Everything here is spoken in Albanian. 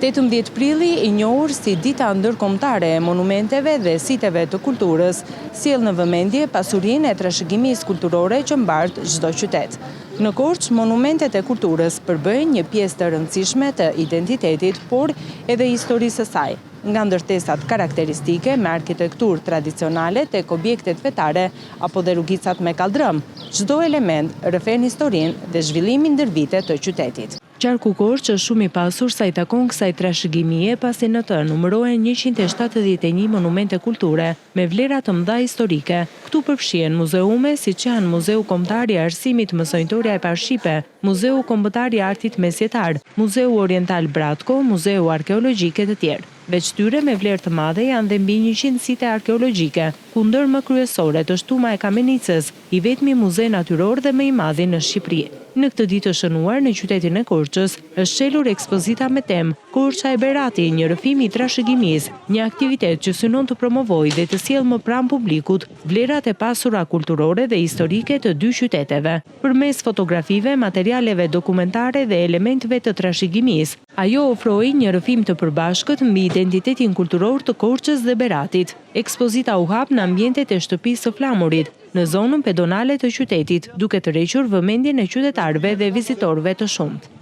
18 prilli, i njohur si Dita Ndërkombëtare e Monumenteve dhe Siteve të Kulturës, sjell në vëmendje pasurinë e trashëgimisë kulturore që mbart çdo qytet. Në Korçë, monumentet e kulturës përbëjnë një pjesë të rëndësishme të identitetit, por edhe historisë së saj. Nga ndërtesat karakteristike me arkitekturë tradicionale tek objektet fetare apo dhe rrugicat me kaldrëm, çdo element rrëfen historinë dhe zhvillimin ndër vite të qytetit. Qarku Korçë është shumë i pasur sa i takon kësaj trashëgimie, pasi në të numërohen 171 monumente kulture me vlera të mëdha historike. Këtu përfshihen muzeume siç janë Muzeu Kombëtar i Arsimit Mësojtoria e Parashqipe, Muzeu Kombëtar i Artit Mesjetar, Muzeu Oriental Bratko, Muzeu Arkeologjik e të tjerë. Veç tyre me vlerë të madhe janë dhe mbi 100 site arkeologjike, ku ndër më kryesoret është Tuma e Kamenicës, i vetmi muze natyror dhe më i madhi në Shqipëri. Në këtë ditë të shënuar në qytetin e Korçës është shelur ekspozita me temë Korça e Berati, një rrëfim i trashëgimisë, një aktivitet që synon të promovojë dhe të sjellë më pranë publikut vlerat e pasura kulturore dhe historike të dy qyteteve. Përmes fotografive, materialeve dokumentare dhe elementeve të trashëgimisë, ajo ofroi një rrëfim të përbashkët mbi identitetin kulturor të Korçës dhe Beratit. Ekspozita u hap në ambientet e shtëpisë së Flamurit, në zonën pedonale të qytetit, duke tërhequr vëmendjen e qytetarëve dhe vizitorëve të shumtë.